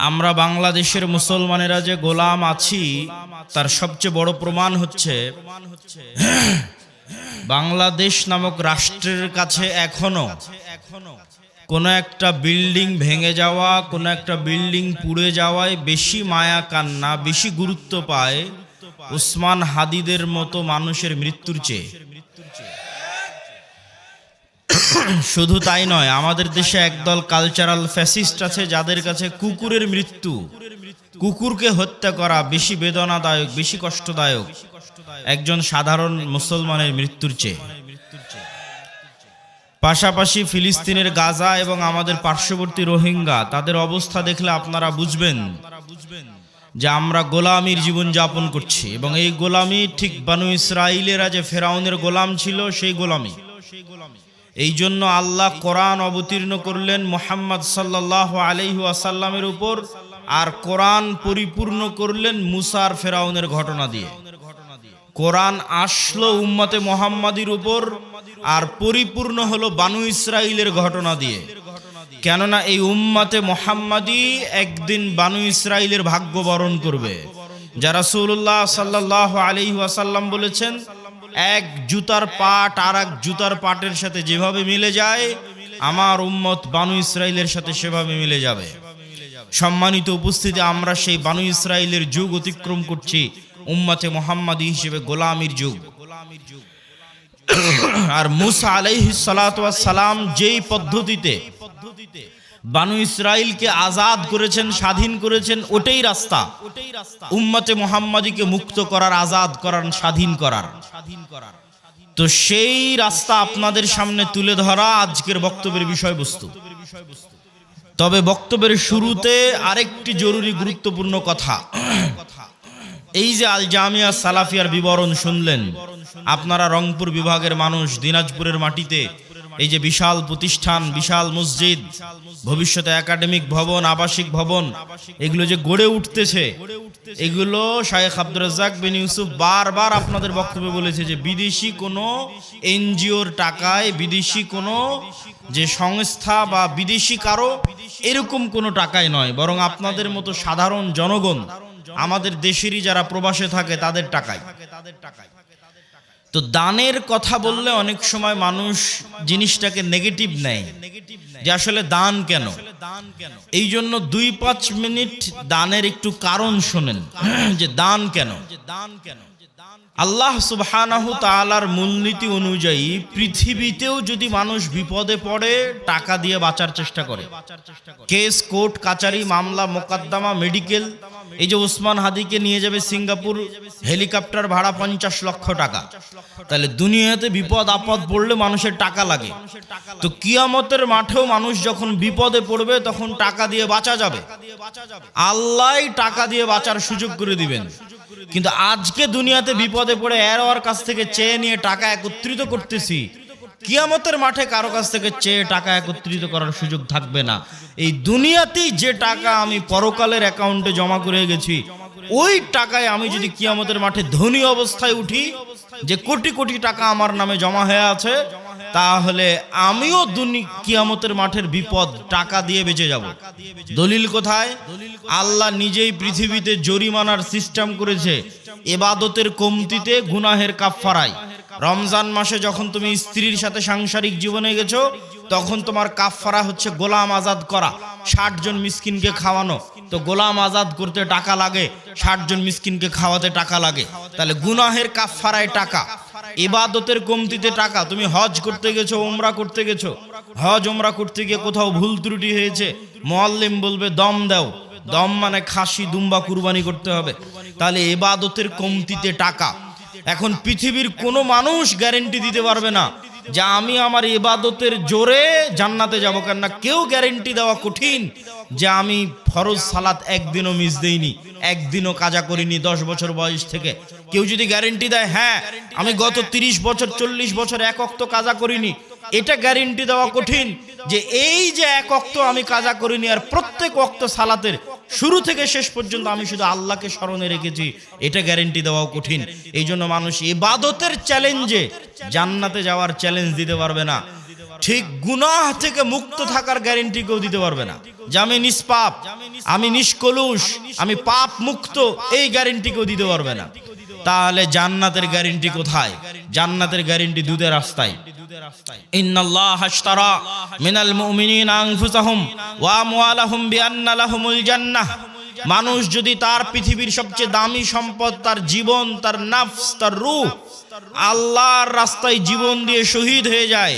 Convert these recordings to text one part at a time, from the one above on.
আমরা বাংলাদেশের মুসলমানেরা যে গোলাম আছি তার সবচেয়ে বড় প্রমাণ হচ্ছে বাংলাদেশ নামক রাষ্ট্রের কাছে এখনো কোনো একটা বিল্ডিং ভেঙে যাওয়া, কোনো একটা বিল্ডিং পুড়ে যাওয়ায় বেশি মায়া কান্না, বেশি গুরুত্ব পায় উসমান হাদিদের মতো মানুষের মৃত্যুর চেয়ে। শুধু তাই নয়, আমাদের দেশে একদল কালচারাল ফ্যাসিস্ট আছে যাদের কাছে কুকুরের মৃত্যু, কুকুরকে হত্যা করা বেশি বেদনাদায়ক, বেশি কষ্টদায়ক একজন সাধারণ মুসলমানের মৃত্যুর চেয়ে। পাশাপাশি ফিলিস্তিনের গাজা এবং আমাদের পার্শ্ববর্তী রোহিঙ্গা, তাদের অবস্থা দেখলে আপনারা বুঝবেন যে আমরা গোলামির জীবন যাপন করছি, এবং এই গোলামি ঠিক বানু ইসরাইলেরা যে ফেরাউনের গোলাম ছিল সেই গোলামি। এই জন্য আল্লাহ কোরআন অবতীর্ণ করলেন মুহাম্মদ সাল্লাল্লাহু আলাইহি ওয়াসাল্লামের উপর, আর কোরআন পরিপূর্ণ করলেন মুসা আর ফেরাউনের ঘটনা দিয়ে। কোরআন আসলো উম্মতে মুহাম্মাদির উপর আর পরিপূর্ণ হলো বানু ইসরাইলের ঘটনা দিয়ে। কেননা এই উম্মতে মুহাম্মাদি একদিন বানু ইসরাইলের ভাগ্য বরণ করবে। যা রাসূলুল্লাহ সাল্লাল্লাহু আলাইহি ওয়াসাল্লাম বলেছেন, এক জুতার পাট আর এক জুতার পাটের সাথে যেভাবে মিলে যায়, আমার উম্মত বানু ইসরাইলের সাথে সেভাবে মিলে যাবে। সম্মানিত উপস্থিতি, আমরা সেই বানু ইসরাইলের যুগ অতিক্রম করছি, উম্মতে মুহাম্মাদি হিসেবে গোলামির যুগ। আর মুসা আলাইহিস সালাতু ওয়াস সালাম যেই পদ্ধতিতে বানু ইসরাইলকে আজাদ করেছেন, স্বাধীন করেছেন, ওটাই রাস্তা উম্মতে মুহাম্মাদিকে মুক্ত করার, আজাদ করার, স্বাধীন করার। তো সেই রাস্তা আপনাদের সামনে তুলে ধরা আজকের বক্তব্যের বিষয়বস্তু। তবে বক্তব্যের শুরুতে আরেকটি জরুরি গুরুত্বপূর্ণ কথা। এই যে আল জামিয়া সালাফিয়ার বিবরণ শুনলেন, আপনারা রংপুর বিভাগের মানুষ, দিনাজপুরের মাটিতে এই যে বিশাল প্রতিষ্ঠান, বিশাল মসজিদ, ভবিষ্যতে একাডেমিক ভবন, আবাসিক ভবন, এগুলো যে গড়ে উঠতেছে, এগুলো শায়েখ আব্দুর রাজ্জাক বিন ইউসুফ বারবার আপনাদের বক্তব্যে বলেছে যে বিদেশি কোনো এনজিওর টাকায়, বিদেশি কোনো যে সংস্থা বা বিদেশি কারো এরকম কোনো টাকায় নয়, বরং আপনাদের মতো সাধারণ জনগণ, আমাদের দেশেরই যারা প্রবাসে থাকে তাদের টাকায়। তো দানের কথা বললে অনেক সময় মানুষ জিনিসটাকে নেগেটিভ নেয়, যে আসলে দান কেন। এই জন্য 2-5 মিনিট দানের একটু কারণ শোনেন যে দান কেন। আল্লাহ সুবহানাহু তাআলার মূলনীতি অনুযায়ী পৃথিবীতেও যদি মানুষ বিপদে পড়ে টাকা দিয়ে বাঁচার চেষ্টা করে, কেস, কোর্ট কাচারি, মামলা মোকদ্দমা, মেডিকেল, এই যে ওসমান হাদিকে নিয়ে যাবে সিঙ্গাপুর, হেলিকপ্টার ভাড়া 50 লক্ষ টাকা। তাহলে দুনিয়াতে বিপদ আপদ পড়লে মানুষের টাকা লাগে, তো কিয়ামতের মাঠেও মানুষ যখন বিপদে পড়বে তখন টাকা দিয়ে বাঁচা যাবে। আল্লাহই টাকা দিয়ে বাঁচার সুযোগ করে দিবেন। কিন্তু আজকে দুনিয়াতে বিপদে পড়ে এর ওর কাছ থেকে চেয়ে নিয়ে টাকা একত্রিত করতেছি, কিয়ামতের মাঠে কারো কাছ থেকে চেয়ে টাকা একত্রিত করার সুযোগ থাকবে না। এই দুনিয়াতেই যে টাকা আমি পরকালের অ্যাকাউন্টে জমা করে গেছি, ওই টাকায় আমি যদি কিয়ামতের মাঠে ধনী অবস্থায় উঠি, যে কোটি কোটি টাকা আমার নামে জমা হয়ে আছে, তাহলে আমিও কিয়ামতের মাঠের বিপদ টাকা দিয়ে বেঁচে যাব। দলিল কোথায়? আল্লাহ নিজেই পৃথিবীতে জরিমানার সিস্টেম করেছে ইবাদতের কমতিতে, গুনাহের কাফফারায়। রমজান মাসে যখন তুমি স্ত্রীর সাথে সাংসারিক জীবনে গেছো, তখন তোমার কাফফারা হচ্ছে গোলাম আজাদ করা, 60 জন মিসকিনকে খাওয়ানো। তো গোলাম আজাদ করতে টাকা লাগে, 60 জন মিসকিনকে খাওয়াতে টাকা লাগে। তাহলে গুনাহের কাফফারায় টাকা, ইবাদতের কমতিতে টাকা। তুমি হজ করতে গেছো, উমরা করতে গেছো, হজ উমরা করতে গিয়ে কোথাও ভুল ত্রুটি হয়েছে, মুআল্লিম বলবে দম দাও, দম মানে খাসি, দুম্বা কুরবানি করতে হবে। তাহলে ইবাদতের কমতিতে টাকা। এখন পৃথিবীর কোনো মানুষ গ্যারেন্টি দিতে পারবে না যে আমি আমার ইবাদতের জোরে জান্নাতে যাব, কেননা কেউ গ্যারেন্টি দেওয়া কঠিন যে আমি ফরজ সালাত একদিনও মিস দেইনি, একদিনও কাজা করিনি 10 বছর বয়স থেকে। কেউ যদি গ্যারেন্টি দেয় হ্যাঁ আমি গত 30 বছর 40 বছর এক ওয়াক্ত কাজা করিনি, এটা গ্যারেন্টি দেওয়া কঠিন যে এই যে এক ওয়াক্ত আমি কাজা করিনি আর প্রত্যেক ওয়াক্ত সালাতের শুরু থেকে শেষ পর্যন্ত আমি শুধু আল্লাহকে স্মরণে রেখেছি, এটা গ্যারেন্টি দেওয়াও কঠিন। এই জন্য মানুষ ইবাদতের চ্যালেঞ্জে জান্নাতে যাওয়ার চ্যালেঞ্জ দিতে পারবে না। ঠিক গুনাহ থেকে মুক্ত থাকার গ্যারান্টি কেউ দিতে পারবে না। যে আমি নিষ্পাপ, আমি নিষ্কলুষ, আমি পাপ মুক্ত, এই গ্যারান্টি কেউ দিতে পারবে না। তাহলে জান্নাতের গ্যারান্টি কোথায়? জান্নাতের গ্যারান্টি দুধের রাস্তায়। ইন্নাল্লাহা আশতারা মিনাল মুমিনিনা আনফুসাহুম ওয়া আমওয়ালাহুম বিআন্না লাহুমুল জান্নাহ। মানুষ যদি তার পৃথিবীর সবচেয়ে দামি সম্পদ, তার জীবন, তার নফস, তার রূহ আল্লাহর রাস্তায় জীবন দিয়ে শহীদ হয়ে যায়,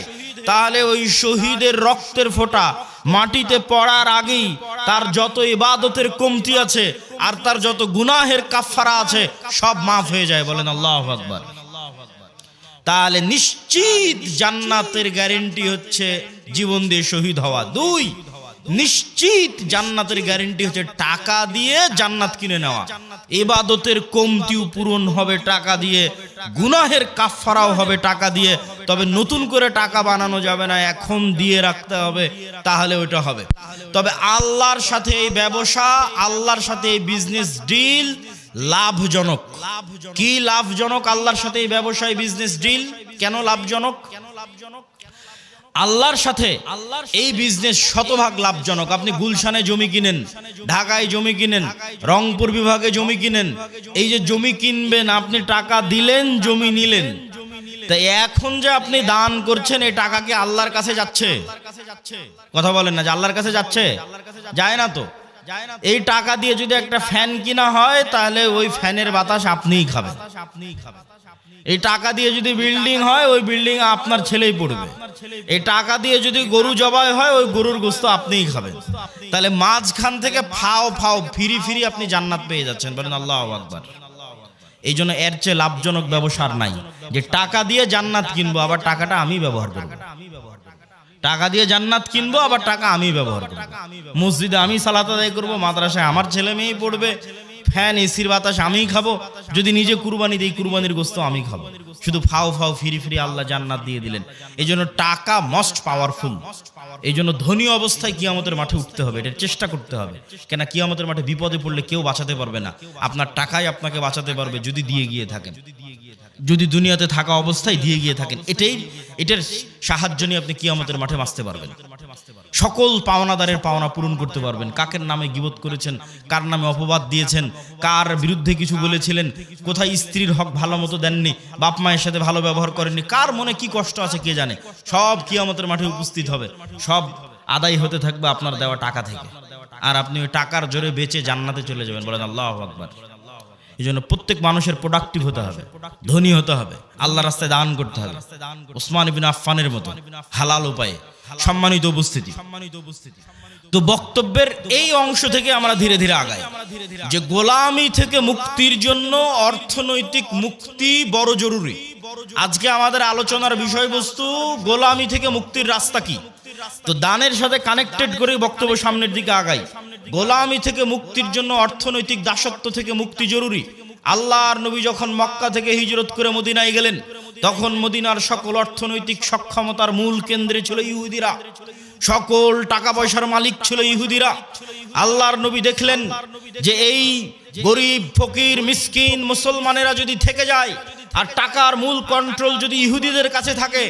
তাহলে ওই শহীদের রক্তের ফোঁটা মাটিতে পড়ার আগেই তার যত ইবাদতের কমতি আছে আর তার যত গুনাহের কাফারা আছে সব মাফ হয়ে যায়। বলেন আল্লাহু আকবার। তাহলে নিশ্চিত জান্নাতের গ্যারান্টি হচ্ছে জীবন দিয়ে শহীদ হওয়া। দুই, নিশ্চিত জান্নাতের গ্যারান্টি হচ্ছে টাকা দিয়ে জান্নাত কিনে নেওয়া। ইবাদতের কমতিও পূরণ হবে টাকা দিয়ে, গুনাহের কাফারাও হবে টাকা দিয়ে। তবে নতুন করে টাকা বানানো যাবে না, এখন দিয়ে রাখতে হবে, তাহলে ওইটা হবে। তবে আল্লাহর সাথে এই ব্যবসা, আল্লাহর সাথে এই বিজনেস ডিল লাভজনক। কি লাভজনক আল্লাহর সাথে এই ব্যবসায় বিজনেস ডিল? কেন লাভজনক? আল্লাহর সাথে এই বিজনেস শতভাগ লাভজনক। আপনি গুলশানে জমি কিনেন, ঢাকায় জমি কিনেন, রংপুর বিভাগে জমি কিনেন, এই যে জমি কিনবেন, আপনি টাকা দিলেন, জমি নিলেন, তাই এখন যে আপনি দান করছেন এই টাকা কি আল্লাহর কাছে যাচ্ছে? কথা বলেন না যে আল্লাহর কাছে যাচ্ছে? যায় না তো। এই টাকা দিয়ে যদি একটা ফ্যান কিনা হয় তাহলে ওই ফ্যানের বাতাস আপনিই খাবেন। এই টাকা দিয়ে যদি বিল্ডিং হয় ওই বিল্ডিং আপনার ছেলেই পড়বে। এই টাকা দিয়ে যদি গরু জবাই হয় ওই গরুর গোশত আপনিই খাবেন। তাহলে মাঝখান থেকে ফাও ফাও ফিরি ফিরি আপনি জান্নাত পেয়ে যাচ্ছেন। বলেন আল্লাহু আকবার। এই জন্য এর চেয়ে লাভজনক ব্যবসা আর নাই যে টাকা দিয়ে জান্নাত কিনবো আবার টাকাটা আমি ব্যবহার করবো। টাকা দিয়ে জান্নাত কিনবো আবার টাকা আমি ব্যবহার করবো। মসজিদে আমি সালাত আদায় করবো, মাদ্রাসায় আমার ছেলে মেয়েই পড়বে, ফ্যান এসির বাতাস আমিই খাবো, যদি নিজে কুরবানি দিই কুরবানির গোশত আমি খাবো। শুধু ফাও ফাও ফিরি ফিরি আল্লাহ জান্নাত দিয়ে দিলেন। এই জন্য টাকা মোস্ট পাওয়ারফুল। এই জন্য ধনী অবস্থায় কিয়ামতের মাঠে উঠতে হবে, এটার চেষ্টা করতে হবে। কেন কিয়ামতের মাঠে বিপদে পড়লে কেউ বাঁচাতে পারবে না, আপনার টাকাই আপনাকে বাঁচাতে পারবে যদি দিয়ে গিয়ে থাকেন, যদি দুনিয়াতে থাকা অবস্থায় দিয়ে গিয়ে থাকেন। এটার সাহায্য নিয়ে আপনি কিয়ামতের মাঠে বাঁচতে পারবেন। সকল পাওনাদারের পাওনা পূরণ করতে পারবেন। কাকের নামে গীবত করেছেন, কার নামে অপবাদ দিয়েছেন, কার বিরুদ্ধে কিছু বলেছিলেন, কোথায় স্ত্রীর হক ভালো মতো দেননি, বাপ মায়ের সাথে ভালো ব্যবহার করেননি, কার মনে কি কষ্ট আছে কে জানে, সব কিয়ামতের মাঠে উপস্থিত হবে। সব আদায় হতে থাকবে আপনার দেওয়া টাকা থেকে, আর আপনি ওই টাকার জোরে বেচে জান্নাতে চলে যাবেন। বলেন আল্লাহু আকবার। এই জন্য প্রত্যেক মানুষের প্রোডাক্টিভ হতে হবে, ধনী হতে হবে, আল্লাহর রাস্তায় দান করতে হবে, ওসমান ইবনে আফফানের মতো হালাল উপায়ে। সম্মানিত উপস্থিতি, তো বক্তব্যের এই অংশ থেকে আমরা ধীরে ধীরে আগাই যে গোলামি থেকে মুক্তির জন্য অর্থনৈতিক মুক্তি বড় জরুরি। আজকে আমাদের আলোচনার বিষয়বস্তু গোলামি থেকে মুক্তির রাস্তা কি। তো দানের সাথে কানেক্টেড করে বক্তব্য সামনের দিকে আগাই। গোলামি থেকে মুক্তির জন্য অর্থনৈতিক দাসত্ব থেকে মুক্তি জরুরি। আল্লাহর নবী যখন মক্কা থেকে হিজরত করে মদিনায় গেলেন তখন মদিনার সকল অর্থনৈতিক সক্ষমতার মূল কেন্দ্রে ছিল ইহুদিরা, সকল টাকা পয়সার মালিক ছিল ইহুদিরা। আল্লাহর নবী দেখলেন যে এই গরিব ফকির মিসকিন মুসলমানেরা যদি থেকে যায় আর টাকার মূল কন্ট্রোল যদি ইহুদিদের কাছে থাকে,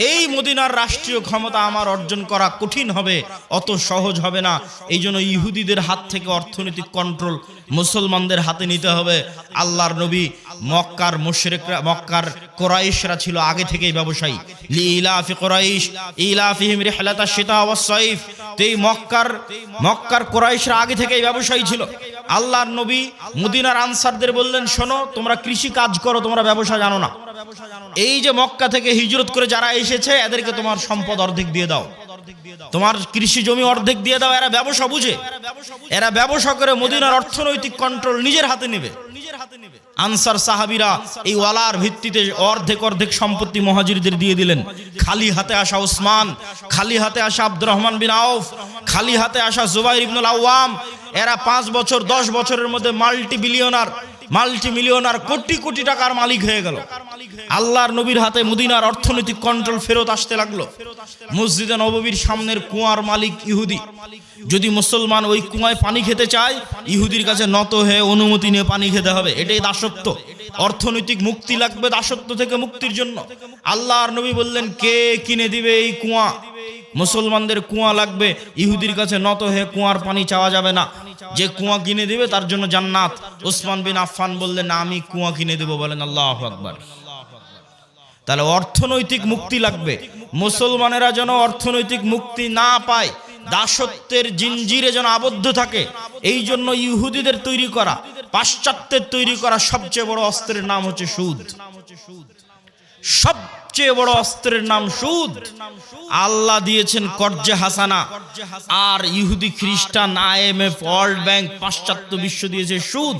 এই মদিনার রাষ্ট্রীয় ক্ষমতা আমার অর্জন করা কঠিন হবে, অত সহজ হবে না। এই জন্য ইহুদিদের হাত থেকে অর্থনৈতিক কন্ট্রোল মুসলমানদের হাতে নিতে হবে। আল্লাহর নবী মক্কার মুশরিকরা, মক্কার কুরাইশরা ছিল আগে থেকেই ব্যবসায়ী। লিইলাফি কুরাইশ ইলাফিহিম রিহলাতাশ শিতা ওয়াস সাইফ। এই মক্কার কুরাইশরা আগে থেকেই ব্যবসায়ী ছিল। আল্লাহর নবী মদিনার আনসারদের বললেন, শোনো, তোমরা কৃষি কাজ করো, তোমরা ব্যবসা জানো না। এই যে মক্কা থেকে হিজরত করে যারা এসেছে এদেরকে তোমার সম্পদ অর্ধেক দিয়ে দাও, তোমার কৃষি জমি অর্ধেক দিয়ে দাও। এরা ব্যবসা বুঝে, এরা ব্যবসা করে মদিনার অর্থনৈতিক কন্ট্রোল নিজের হাতে নেবে। আনসার সাহাবীরা এই ওয়ালার ভিত্তিতে অর্ধেক অর্ধেক সম্পত্তি মুহাজিরদের দিয়ে দিলেন। খালি হাতে আসা ওসমান, খালি হাতে আসা আব্দুর রহমান বিন আউফ, খালি হাতে আসা জুবাইর ইবনুল আওয়াম, এরা 5 বছর 10 বছরের মধ্যে মাল্টি মিলিয়নার কোটি কোটি টাকার মালিক হয়ে গেল। আল্লাহর নবীর হাতে মদিনার অর্থনৈতিক কন্ট্রোল ফেরত আসতে লাগলো। মসজিদে নববীর সামনের কুয়ার মালিক ইহুদি। যদি মুসলমান ওই কুয়ায় পানি খেতে চায় ইহুদির কাছে নত হয়ে অনুমতি নিয়ে পানি খেতে হবে। এটাই দাসত্ব। অর্থনৈতিক মুক্তি লাগবে দাসত্ব থেকে মুক্তির জন্য। আল্লাহর নবী বললেন, কে কিনে দিবে এই কুয়া? মুসলমানদের কুয়া লাগবে, ইহুদির কাছে নত হয়ে কুয়ার পানি চাওয়া যাবে না, যে কুয়া কিনে দিবে তার জন্য জান্নাত। ওসমান বিন আফফান বললেন না, আমি কুয়া কিনে দেব। বলেন আল্লাহু আকবার। তাহলে অর্থনৈতিক মুক্তি লাগবে। মুসলমানেরা যেন অর্থনৈতিক মুক্তি না পায়, দাসত্বের জিঞ্জিরে যেন আবদ্ধ থাকে, এই জন্য ইহুদিদের তৈরি করা, পাশ্চাত্যের তৈরি করা সবচেয়ে বড় অস্ত্রের নাম হচ্ছে সুদ। সবচেয়ে বড় অস্ত্রের নাম সুদ। আল্লাহ দিয়েছেন কর্জে হাসানা, আর ইহুদি খ্রিস্টান, IMF, ওয়ার্ল্ড ব্যাংক, পাশ্চাত্য বিশ্ব দিয়েছে সুদ।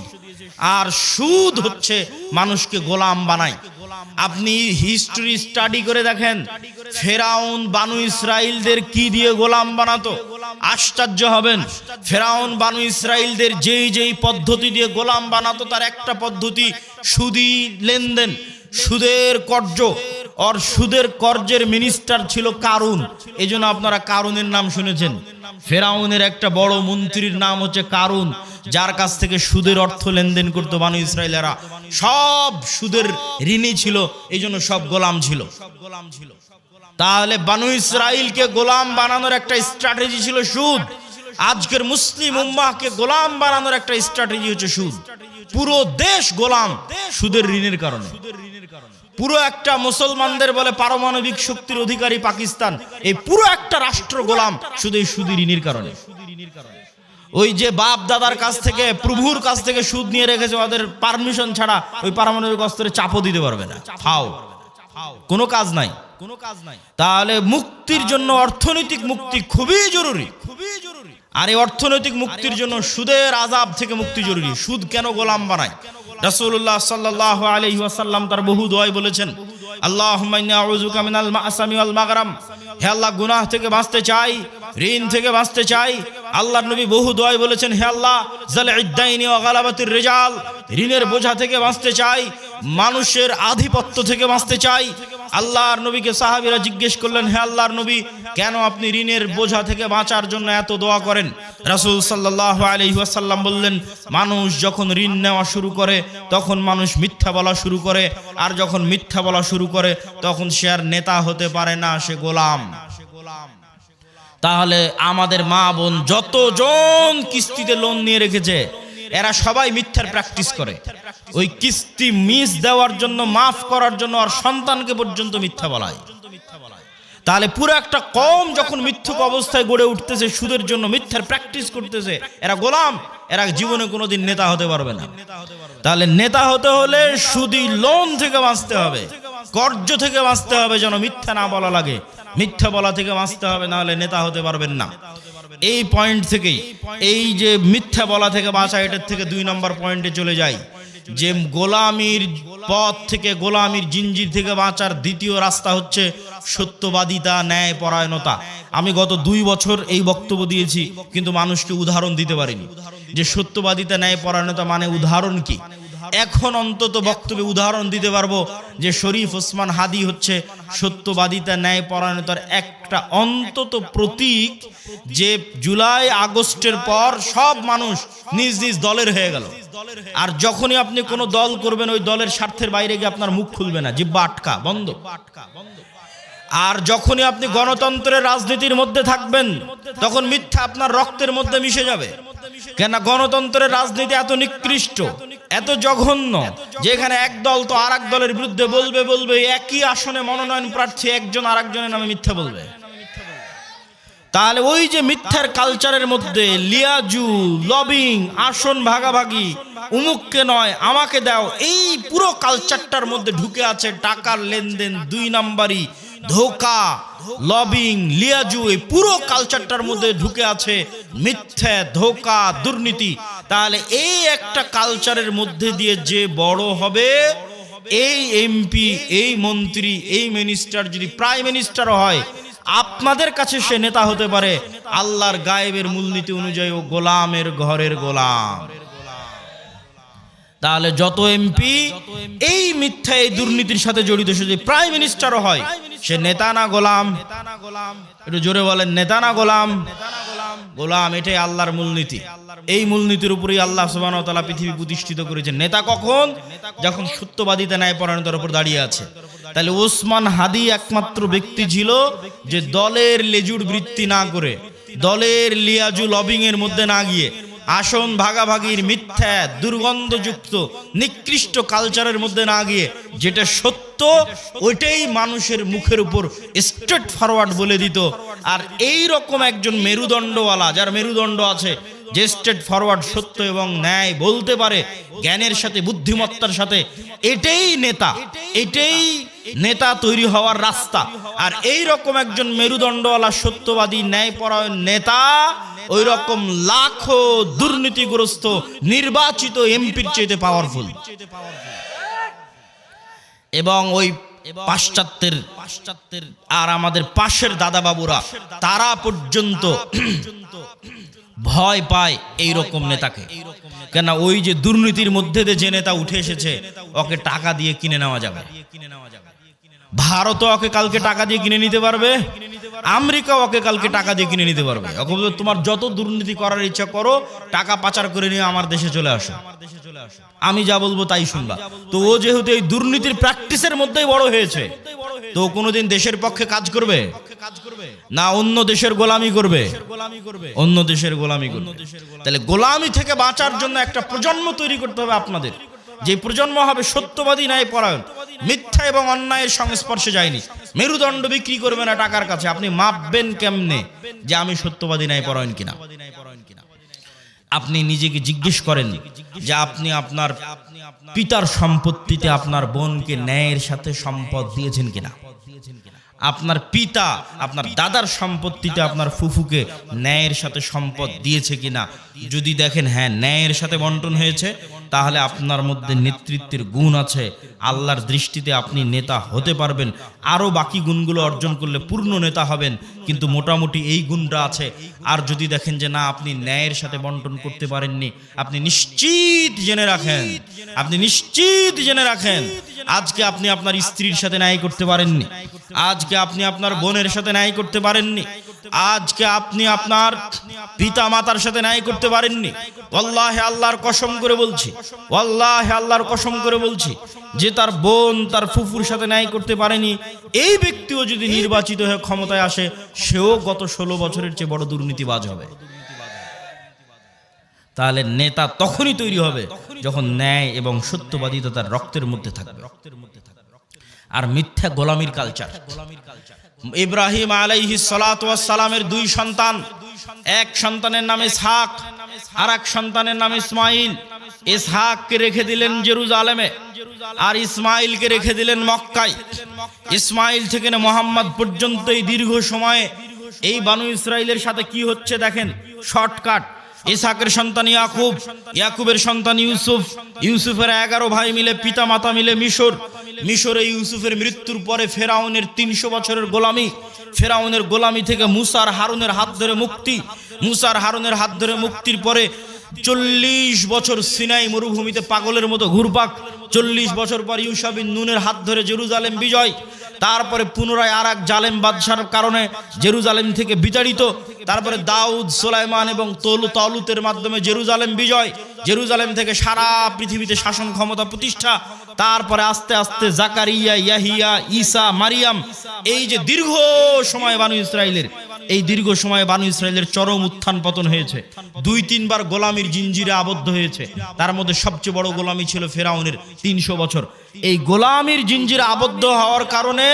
আর সুদ হচ্ছে মানুষকে গোলাম বানায়। আপনি হিস্ট্রি স্টাডি করে দেখেন, ফেরাউন বানু ইসরাইলদের কি দিয়ে গোলাম বানাতো, আশ্চর্য হবেন। ফেরাউন বানু ইসরাইলদের যেই যেই পদ্ধতি দিয়ে গোলাম বানাতো, তার একটা পদ্ধতি সুদি লেনদেন, সুদের কর্জ। আর সুদের কর্জের মিনিস্টার ছিল কারুন। এই জন্য আপনারা কারুনের নাম শুনেছেন। ফেরাউনের একটা বড় মন্ত্রীর নাম হচ্ছে কারুন, যার কাছ থেকে সুদের অর্থ লেনদেন করতো বানু ইসরাইলেরা। সব সুদের ঋণী ছিল, এই জন্য সব গোলাম ছিল। তাহলে বানু ইসরাইলকে গোলাম বানানোর একটা স্ট্র্যাটেজি ছিল সুদ। আজকের মুসলিম উম্মাহকে গোলাম বানানোর একটা স্ট্র্যাটেজি হচ্ছে সুদ। পুরো দেশ গোলাম সুদের ঋণের কারণে। পুরো একটা মুসলমানদের বলে পারমাণবিক শক্তির অধিকারী পাকিস্তান, এই পুরো একটা রাষ্ট্র গোলাম শুধু এই সুদের ঋণের কারণে। ওই যে বাপ দাদার কাছ থেকে, প্রভুর কাছ থেকে সুদ নিয়ে রেখেছে, ওদের পারমিশন ছাড়া ওই পারমাণবিক অস্ত্রে চাপও দিতে পারবে না। ফাও, কোনো কাজ নাই। তাহলে মুক্তির জন্য অর্থনৈতিক মুক্তি খুবই জরুরি। আর এই অর্থনৈতিক মুক্তির জন্য সুদের আযাব থেকে মুক্তি জরুরি। সুদ কেন গোলাম বানায়? রাসূলুল্লাহ সাল্লাল্লাহু আলাইহি ওয়াসাল্লাম তার বহু দোয়ায় বলেছেন, আল্লাহুম্মা ইন্নী আউযুকা মিনাল মা'সামি ওয়াল মাগরাম। হে আল্লাহ, গুনাহ থেকে বাঁচতে চাই, ঋণ থেকে বাঁচতে চাই। আল্লাহর নবী বহু দোয়ায় বলেছেন, হে আল্লাহ, যালঈদ দাইনি ওয়া গালাবাতির রিজাল, ঋণের বোঝা থেকে বাঁচতে চাই, মানুষের আধিপত্য থেকে বাঁচতে চাই। আল্লাহর নবীকে সাহাবীরা জিজ্ঞেস করলেন, হে আল্লাহর নবী, কেন আপনি ঋণের বোঝা থেকে বাঁচার জন্য এত দোয়া করেন? রাসূল সাল্লাল্লাহু আলাইহি ওয়াসাল্লাম বললেন, মানুষ যখন ঋণ নেওয়া শুরু করে তখন মানুষ মিথ্যা বলা শুরু করে, আর যখন মিথ্যা বলা শুরু করে তখন সে আর নেতা হতে পারে না, সে গোলাম। তাহলে আমাদের মা বোন যতজন কিস্তিতে লোন নিয়ে রেখেছে, এরা সবাই মিথ্যার প্র্যাকটিস করে। ওই কিস্তি মিস দেওয়ার জন্য, মাফ করার জন্য, আর সন্তানকে পর্যন্ত মিথ্যা বলায়। তাহলে পুরো একটা কম যখন মিথ্যুক অবস্থায় গড়ে উঠতেছে, সুদের জন্য মিথ্যার প্র্যাকটিস করতেছে, এরা গোলাম, এরা জীবনে কোনোদিন নেতা হতে পারবে না। তাহলে নেতা হতে হলে সুদি লোন থেকে বাঁচতে হবে, কর্জ থেকে বাঁচতে হবে, যেন মিথ্যা না বলা লাগে। মিথ্যা বলা থেকে বাঁচতে হবে, না হলে নেতা হতে পারবেন না। এই পয়েন্ট থেকেই, এই যে মিথ্যা বলা থেকে বাঁচা, এটার থেকে 2 নম্বর পয়েন্টে চলে যাই, যে গোলামির পথ থেকে, গোলামির জিঞ্জির থেকে বাঁচার দ্বিতীয় রাস্তা হচ্ছে সত্যবাদিতা, ন্যায় পরায়ণতা। আমি গত 2 বছর এই বক্তব্য দিয়েছি, কিন্তু মানুষকে উদাহরণ দিতে পারিনি যে সত্যবাদিতা, ন্যায় পরায়ণতা মানে উদাহরণ কি। এখন অন্তত বক্তব্যে উদাহরণ দিতে পারবো যে শরীফ ওসমান হাদি হচ্ছে সত্যবাদিতা, ন্যায় পরায়ণতার একটা অন্তত প্রতীক, যে জুলাই আগস্টের পর সব মানুষ নিজ নিজ দলের হয়ে গেল। আর যখনই আপনি কোনো দল করবেন, ওই দলের স্বার্থের বাইরে গিয়ে আপনার মুখ খুলবে না, জিহ্বা আটকা, বন্ধ। আর যখনই আপনি গণতন্ত্রের রাজনীতির মধ্যে থাকবেন, তখন মিথ্যা আপনার রক্তের মধ্যে মিশে যাবে। কেন গণতন্ত্রের রাজনীতি এত নিকৃষ্ট, এত জঘন্য, যেখানে এক দল তো আর এক দলের বিরুদ্ধে বলবে, একই আসনে মনোনয়ন প্রার্থী একজন আর একজনের নামে মিথ্যা বলবে। তাহলে ওই যে মিথ্যার কালচারের মধ্যে লিয়াজু, লবিং, আসন ভাগাভাগি, উমুককে নয় আমাকে দাও, এই পুরো কালচারটার মধ্যে ঢুকে আছে টাকার লেনদেন, 2 নাম্বারি, ধোঁকা, লবিং, লিয়াজু, এই পুরো কালচারটার মধ্যে ঢুকে আছে মিথ্যা, ধোঁকা, দুর্নীতি। তাহলে এই একটা কালচারের মধ্যে দিয়ে যে বড় হবে, এই এমপি, এই মন্ত্রী, এই মিনিস্টার যদি প্রাইম মিনিস্টারও হয়, আপনাদের কাছে সে নেতা হতে পারে। আল্লাহর গায়েবের মূলনীতি অনুযায়ী ও গোলামের ঘরের গোলাম। তাহলে যত এমপি এই মিথ্যা, এই দুর্নীতির সাথে জড়িত, সে যদি প্রাইম মিনিস্টারও হয়, সে নেতা না গোলাম? একটু জোরে বলেন, নেতা না গোলাম? গোলাম। এটাই আল্লাহর মূলনীতি। এই মূলনীতির উপরেই আল্লাহ সুবহানাহু ওয়া তাআলা পৃথিবী প্রতিষ্ঠিত করেছেন। নেতা কখন? যখন সত্যবাদিতা, ন্যায় পরায়ণতার উপর দাঁড়িয়ে আছে। তাহলে ওসমান হাদি একমাত্র ব্যক্তি ছিল যে দলের লেজুর বৃত্তি না করে, দলের লিয়াজু লবিং এর মধ্যে না গিয়ে, আসন ভাগাভাগির মিথ্যা দুর্গন্ধযুক্ত নিকৃষ্ট কালচারের মধ্যে না গিয়ে যেটা সত্য ওইটাই মানুষের মুখের উপর স্ট্রেট ফরওয়ার্ড বলে দিত। আর এই রকম একজন মেরুদণ্ডওয়ালা, যার মেরুদণ্ড আছে, যে স্ট্রেট ফরওয়ার্ড সত্য এবং ন্যায় বলতে পারে জ্ঞানের সাথে বুদ্ধিমত্তার সাথে, এটাই নেতা, এটাই নেতা তৈরি হওয়ার রাস্তা। আর এই রকম একজন মেরুদণ্ডওয়ালা সত্যবাদী ন্যায়পরায়ণ নেতা ওই রকম লাখো দুর্নীতিগ্রস্ত নির্বাচিত এমপির চাইতে পাওয়ারফুল। এবং ওই পাশ্চাত্যের আর আমাদের পাশের দাদা বাবুরা তারা পর্যন্ত ভয় পায় এই রকম নেতাকে। কেন? ওই যে দুর্নীতির মধ্যে দিয়ে যে নেতা উঠে এসেছে, ওকে টাকা দিয়ে কিনে নেওয়া যাবে। ভারতও ওকে কালকে টাকা দিয়ে কিনে নিতে পারবে, আমেরিকা ওকে কালকে টাকা দিয়ে কিনে নিতে পারবে। ওকে তোমার যত দুর্নীতি করার ইচ্ছা করো, টাকা পাচার করে নিয়ে আমার দেশে চলে আসো, আমি যা বলবো তাই শুনবা। তো ও যেহেতু এই দুর্নীতির প্র্যাকটিসের মধ্যেই বড় হয়েছে, তো কোনোদিন দেশের পক্ষে কাজ করবে না, অন্য দেশের গোলামি করবে, অন্য দেশের গোলামি করবে। তাহলে গোলামি থেকে বাঁচার জন্য একটা প্রজন্ম তৈরি করতে হবে আপনাদের, যে প্রজন্ম হবে সত্যবাদী ন্যায়পরায়ণ, মিথ্যা এবং অন্যায়ের সংস্পর্শে যায়নি, মেরুদণ্ড বিক্রি করবে না টাকার কাছে। আপনি মাপবেন কেমনে যে আমি সত্যবাদী ন্যায়পরায়ণ কিনা? আপনি নিজেকে জিজ্ঞেস করেন যে আপনি আপনার পিতার সম্পত্তিতে আপনার বোনকে ন্যায়ের সাথে সম্পদ দিয়েছেন কিনা? আপনার পিতা আপনার দাদার সম্পত্তিতে আপনার ফুফুকে ন্যায়ের সাথে সম্পদ দিয়েছে কিনা? যদি দেখেন হ্যাঁ ন্যায়ের সাথে বন্টন হয়েছে, তাহলে আপনার মধ্যে নেতৃত্বের গুণ আছে, আল্লাহর দৃষ্টিতে আপনি নেতা হতে পারবেন। আরও বাকি গুণগুলো অর্জন করলে পূর্ণ নেতা হবেন, কিন্তু মোটামুটি এই গুণটা আছে। আর যদি দেখেন যে না, আপনি ন্যায়ের সাথে বন্টন করতে পারেননি, আপনি নিশ্চিত জেনে রাখেন, আপনি নিশ্চিত জেনে রাখেন আজকে আপনি আপনার স্ত্রীর সাথে ন্যায় করতে পারেননি, আজকে আপনি আপনার বোনের সাথে ন্যায় করতে পারেননি, আজকে আপনি আপনার পিতা মাতার সাথে ন্যায় করতে পারেননি। ওয়াল্লাহি আল্লাহর কসম করে বলছি, ওয়াল্লাহি আল্লাহর কসম করে বলছি, যে তার বোন তার ফুফুর সাথে ন্যায় করতে পারেনি, এই ব্যক্তিও যদি নির্বাচিত হয়ে ক্ষমতায় আসে, সেও গত 16 বছরের চেয়ে বড় দুর্নীতিবাজ হবে। তাহলে নেতা তখনই তৈরি হবে যখন ন্যায় এবং সত্যবাদিতা তার রক্তের মধ্যে থাকবে। আর মিথ্যা গোলামির কালচার। ইব্রাহিম আলাইহিস সালাতু ওয়াস সালামের 2 সন্তান, এক সন্তানের নাম ইসহাক, আর এক সন্তানের নাম ইসমাইল। ইসহাককে রেখে দিলেন জেরুজালেমে, আর ইসমাইলকে রেখে দিলেন মক্কায়। ইসমাইল থেকে মুহাম্মদ পর্যন্ত এই দীর্ঘ সময়ে এই বানু ইসরাইলের সাথে কি হচ্ছে দেখেন, শর্টকাট। ইসহাকের সন্তান ইয়াকুব, ইয়াকুবের সন্তান ইউসুফ, ইউসুফের 11 ভাই মিলে পিতা মাতা মিলে মিশর। মিশরে ইউসুফের মৃত্যুর পরে ফেরাউনের 300 বছরের গোলামি, ফেরাউনের গোলামি থেকে মুসার হারুনের হাত ধরে মুক্তি, মুসার হারুনের হাত ধরে মুক্তির পরে 40 বছর সিনাই মরুভূমিতে পাগলের মতো ঘুরপাক, 40 বছর পর ইউশা বিন নুনের হাত ধরে জেরুজালেম বিজয়, তারপরে পুনরায় আর এক জালেম বাদশার কারণে জেরুজালেম থেকে বিতাড়িত, তারপরে দাউদ, সুলাইমান এবং তালুতের মাধ্যমে জেরুজালেম বিজয়, জেরুজালেম থেকে সারা পৃথিবীতে শাসন ক্ষমতা প্রতিষ্ঠা, তারপরে আস্তে আস্তে জাকারিয়া, ইয়াহিয়া, ঈসা, মারিয়াম। এই যে দীর্ঘ সময় বানু ইসরাইলের, এই দীর্ঘ সময়ে বানু ইসরাইলের চরম উত্থান পতন হয়েছে, 2-3 বার গোলামির জিঞ্জিরে আবদ্ধ হয়েছে। তার মধ্যে সবচেয়ে বড় গোলামি ছিল ফেরাউনের 300 বছর। এই গোলামির জিঞ্জিরে আবদ্ধ হওয়ার কারণে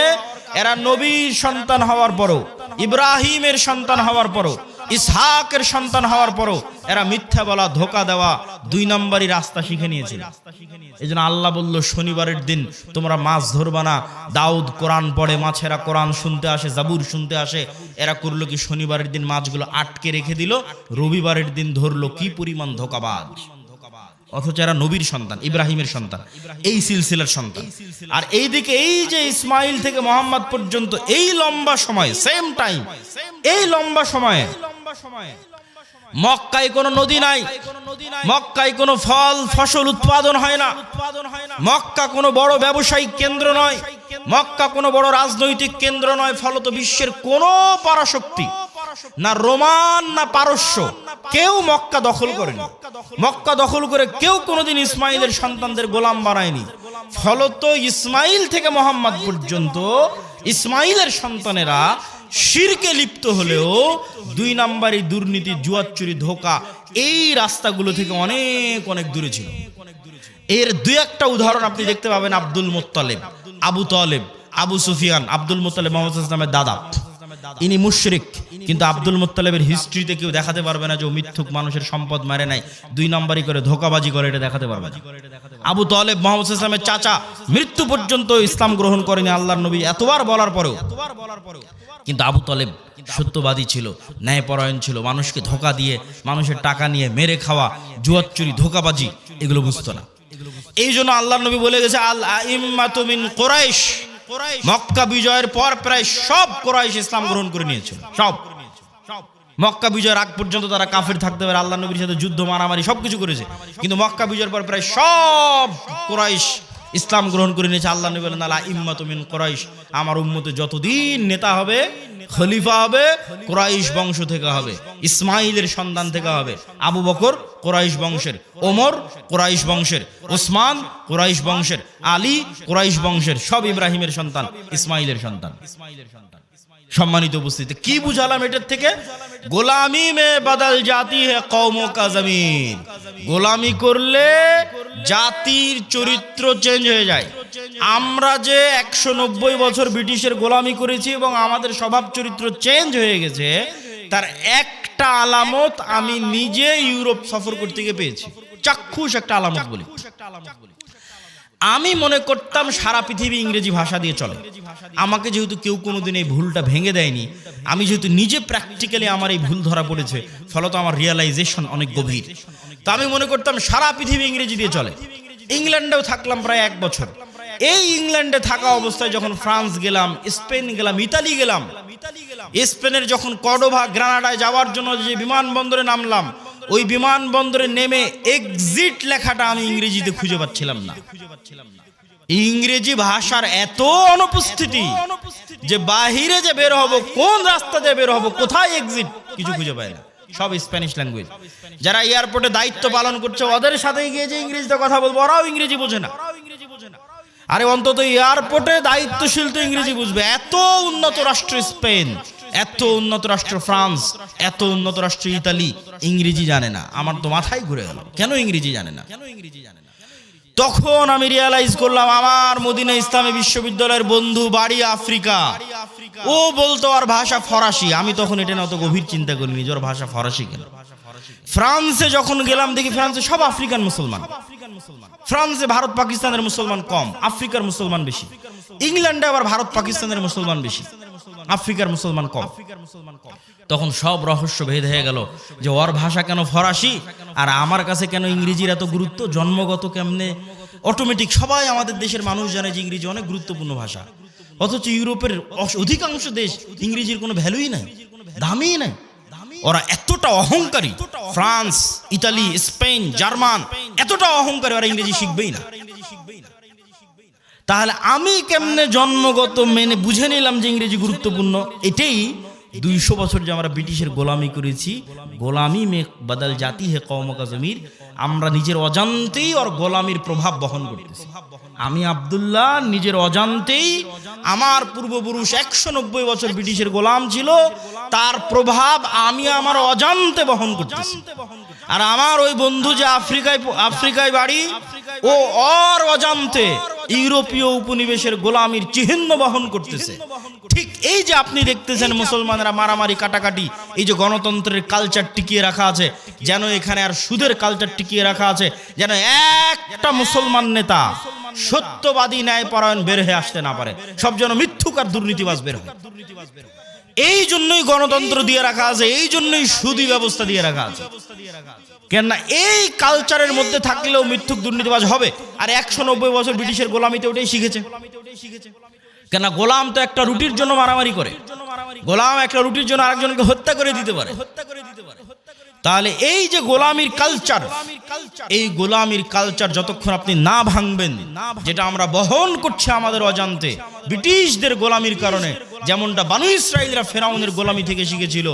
এরা নবীর সন্তান হওয়ার পরও, ইব্রাহিমের সন্তান হওয়ার পরও, ইসহাকের সন্তান হওয়ার পরও এরা মিথ্যা বলা, ধোকা দেওয়া, 2 নম্বরই রাস্তা শিখে নিয়েছিল। এই জন্য আল্লাহ বলল, শনিবারের দিন তোমরা মাছ ধরবা না। দাউদ কোরআন পড়ে, মাছেরা কোরআন শুনতে আসে, জাবুর শুনতে আসে। এরা করলো কি, শনিবারের দিন মাছগুলো আটকে রেখে দিল, রবিবারের দিন ধরলো। কি পরিমাণ ধোকাবাজ! অথচ এরা নবীর সন্তান, ইব্রাহিমের সন্তান, এই সিলসিলার সন্তান। আর এইদিকে এই যে ইসমাইল থেকে মুহাম্মদ পর্যন্ত এই লম্বা সময়, সেম টাইম, এই লম্বা সময়ে মক্কায় কোনো নদী নাই, মক্কায় কোনো ফল ফসল উৎপাদন হয় না, মক্কা কোনো বড় ব্যবসায়িক কেন্দ্র নয়, মক্কা কোনো বড় রাজনৈতিক কেন্দ্র নয়। ফলত বিশ্বের কোনো পরাশক্তি, না রোমান না পারস্য, কেউ মক্কা দখল করেনি। মক্কা দখল করে কেউ কোনোদিন ইসমাইলের সন্তানদের গোলাম বানায়নি। ফলত ইসমাইল থেকে মোহাম্মদ পর্যন্ত ইসমাইলের সন্তানেরা শিরকে লিপ্ত হলেও 2 নাম্বারি দুর্নীতি, জুয়াচুরি, ধোঁকা এই রাস্তাগুলো থেকে অনেক অনেক দূরে ছিল। এর 2-1টা উদাহরণ আপনি দেখতে পাবেন Abdul Muttalib, Abu Taleb, Abu Sufian. Abdul Muttalib Muhammad সাল্লাল্লাহু আলাইহি ওয়াসাল্লামের দাদা, ইনি মুশরিক, কিন্তু আব্দুল মুত্তালিবের হিস্ট্রিতে কেউ দেখাতে পারবে না যে ও মিথ্যুক মানুষের সম্পদ মারে নাই, 2 নাম্বারি করে ধোঁকাবাজি করে, এটা দেখাতে পারবে না। আবু তালেব মুহাম্মদ সাল্লাল্লাহু আলাইহি ওয়াসাল্লামের চাচা, মৃত্যু পর্যন্ত ইসলাম গ্রহণ করেনি আল্লাহর নবী এতবার বলার পরেও, কিন্তু আবু তালেব সত্যবাদী ছিল, ন্যায়পরায়ণ ছিল, মানুষকে ধোঁকা দিয়ে, মানুষের টাকা নিয়ে মেরে খাওয়া, জুয়াচুরি, ধোঁকাবাজি এগুলো বুঝতো না। এই জন্য আল্লাহর নবী বলে গেছে, আল আইম্মাতু মিন কুরাইশ, মক্কা বিজয়ের পর প্রায় সব কুরাইশ ইসলাম গ্রহণ করে নিয়েছিল। সব মক্কা বিজয়ের আগ পর্যন্ত তারা কাফের থাকতে পারে, আল্লাহর নবীর সাথে যুদ্ধ, মারামারি সবকিছু করেছে, কিন্তু মক্কা বিজয়ের পর প্রায় সব কুরাইশ ইসলাম গ্রহণ করে নিয়েছে। আল্লাহ নবী বলেন, আল আইম্মাতু মিন কুরাইশ, আমার উম্মতে যতদিন নেতা হবে, খলিফা হবে, কুরাইশ বংশ থেকে হবে, ইসমাইলের সন্তান থেকে হবে। আবু বকর কুরাইশ বংশের, ওমর কুরাইশ বংশের, ওসমান কুরাইশ বংশের, আলী কুরাইশ বংশের, সব ইব্রাহিমের সন্তান, ইসমাইলের সন্তান। সম্মানিত উপস্থিতি, কি বুঝালাম এটার থেকে? গোলামি মে বদল জাতি হে কওমো কা জমিন, গোলামি করলে জাতির চরিত্র চেঞ্জ হয়ে যায়। আমরা যে 190 বছর ব্রিটিশের গোলামি করেছি এবং আমাদের স্বভাব চরিত্র চেঞ্জ হয়ে গেছে, তার একটা আলামত আমি নিজে ইউরোপ সফর করতে গিয়ে পেয়েছি। চাক্ষুষ একটা আলামত বলি, আমি মনে করতাম সারা পৃথিবী ইংরেজি ভাষা দিয়ে চলে। আমাকে যেহেতু কেউ কোনোদিন এই ভুলটা ভেঙে দেয়নি, আমি যেহেতু নিজে প্র্যাকটিক্যালি আমার এই ভুল ধরা পড়েছে, ফলত আমার রিয়েলাইজেশন অনেক গভীর। তো আমি মনে করতাম সারা পৃথিবী ইংরেজি দিয়ে চলে। ইংল্যান্ডেও থাকলাম প্রায় 1 বছর। এই ইংল্যান্ডে থাকা অবস্থায় যখন ফ্রান্স গেলাম, স্পেন গেলাম, ইতালি গেলাম, স্পেনের যখন কর্ডোভা, গ্রানাডায় যাওয়ার জন্য যে বিমানবন্দরে নামলাম, ওই বিমানবন্দরে নেমে এক্সিট লেখাটা আমি ইংরেজিতে খুঁজে পাচ্ছিলাম না। ইংরেজি ভাষার এত অনুপস্থিতি যে বাহিরে যে বের হব, কোন রাস্তা দিয়ে বের হব, কোথায় এক্সিট, কিছু খুঁজে পায় না। সব স্প্যানিশ ল্যাঙ্গুয়েজ। যারা এয়ারপোর্টে দায়িত্ব পালন করছে, ওদের সাথে গিয়ে যে ইংরেজিতে কথা বলবো, ওরাও ইংরেজি বোঝে না। আরে অন্তত এয়ারপোর্টে দায়িত্বশীল তো ইংরেজি বুঝবে। এত উন্নত রাষ্ট্র স্পেন, এত উন্নত রাষ্ট্র ফ্রান্স, এত উন্নত রাষ্ট্র ইতালি, ইংরেজি জানে না। আমার তো মাথায় ঘুরে গেল, কেন ইংরেজি জানে না? তখন আমি রিয়ালাইজ করলাম, আমার মদিনা ইসলামী বিশ্ববিদ্যালয়ের বন্ধু বাড়ি আফ্রিকা, ও বলতো আর ভাষা ফরাসি। আমি তখন এটা না অত গভীর চিন্তা করিনি যে ওর ভাষা ফরাসি কেন। ফ্রান্সে যখন গেলাম, দেখি ফ্রান্সে সব আফ্রিকান মুসলমান। ফ্রান্সে ভারত পাকিস্তানের মুসলমান কম, আফ্রিকার মুসলমান বেশি। ইংল্যান্ডে আবার ভারত পাকিস্তানের মুসলমান বেশি, আফ্রিকার মুসলমান কম। তখন সব রহস্য ভেদ হয়ে গেল যে ওর ভাষা কেন ফরাসি আর আমার কাছে কেন ইংরেজির এত গুরুত্ব। জন্মগত কেমনে অটোমেটিক সবাই আমাদের দেশের মানুষ জানে যে ইংরেজি অনেক গুরুত্বপূর্ণ ভাষা, অথচ ইউরোপের অধিকাংশ দেশ ইংরেজির কোনো ভ্যালুই নাই, দামই নাই। ওরা এতটা অহংকারী, ফ্রান্স, ইতালি, স্পেন, জার্মান এতটা অহংকারী, ওরা ইংরেজি শিখবেই না। তাহলে আমি কেমনে জন্মগত মেনে বুঝে নিলাম যে ইংরেজি গুরুত্বপূর্ণ? এটাই 200 বছর যে আমরা ব্রিটিশের গোলামি করেছি, গোলামি মে বদল জাতি হে কওমো কা জমির, আমরা নিজের অজান্তেই ওর গোলামির প্রভাব বহন করতেছি। আমি আব্দুল্লাহ নিজের অজান্তেই, আমার পূর্বপুরুষ 190 বছর ব্রিটিশের গোলাম ছিল, তার প্রভাব আমি আমার অজান্তে বহন করতেছি। আর আমার ওই বন্ধু যে আফ্রিকায় বাড়ি, ও ওর অজান্তে ইউরোপীয় উপনিবেশের গোলামির চিহ্ন বহন করতেছে। ঠিক এই যে আপনি দেখতেছেন মুসলমানরা মারামারি, কাটাকাটি, এই যে গণতন্ত্রের কালচার টিকিয়ে রাখা আছে, যেন এখানে আর সুদের কালচার টিকিয়ে রাখা আছে, যেন একটা মুসলমান নেতা সত্যবাদী ন্যায়পরায়ণ বের হয়ে আসতে না পারে, সব যেন মিথ্যুক আর দুর্নীতিবাজ বের হয়। এই জন্যই গণতন্ত্র দিয়ে রাখা আছে, এই জন্যই সুদী ব্যবস্থা দিয়ে রাখা আছে। কেননা এই কালচারের মধ্যে থাকলেও মিথ্যুক দুর্নীতিবাজ হবে। আর 190 বছর ব্রিটিশের গোলামিতে ওটাই শিখেছে। কেননা গোলাম তো একটা রুটির জন্য মারামারি করে, গোলাম একটা রুটির জন্য আরেকজনকে হত্যা করে দিতে পারে। তাহলে এই যে গোলামির কালচার, এই গোলামির কালচার যতক্ষণ আপনি না ভাঙবেন, যেটা আমরা বহন করছি আমাদের অজান্তে ব্রিটিশদের গোলামির কারণে, যেমনটা বানু ইসরাইলরা ফেরাউনের গোলামি থেকে শিখেছিল,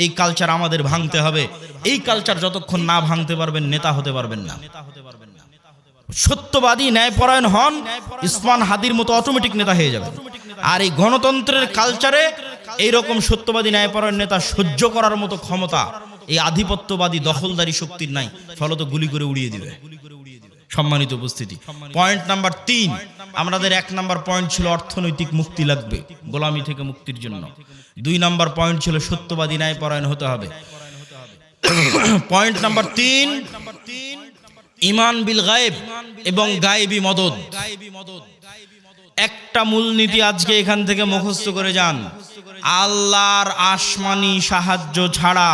এই কালচার আমাদের ভাঙতে হবে। এই কালচার যতক্ষণ না ভাঙতে পারবেন, নেতা হতে পারবেন না। সত্যবাদী ন্যায়পরায়ণ হন, ইসমান হাদির মতো অটোমেটিক নেতা হয়ে যাবে। আর এই গণতন্ত্রের কালচারে এইরকম সত্যবাদী ন্যায়পরায়ণ নেতা সহ্য করার মতো ক্ষমতা এই আধিপত্যবাদী দখলদারি শক্তির নাই, ফলত গুলি করে উড়িয়ে দিবে। সম্মানিত উপস্থিতি, পয়েন্ট নাম্বার 3, আমাদের 1 নাম্বার পয়েন্ট ছিল অর্থনৈতিক মুক্তি লাগবে গোলামি থেকে মুক্তির জন্য। 2 নাম্বার পয়েন্ট ছিল সত্যবাদী ন্যায়পরায়ণ হতে হবে। পয়েন্ট নাম্বার 3, ঈমান বিল গায়েব এবং গায়েবী মদদ। একটা মূলনীতি আজকে এখান থেকে মুখস্থ করে যান, আল্লাহর আসমানি সাহায্য ছাড়া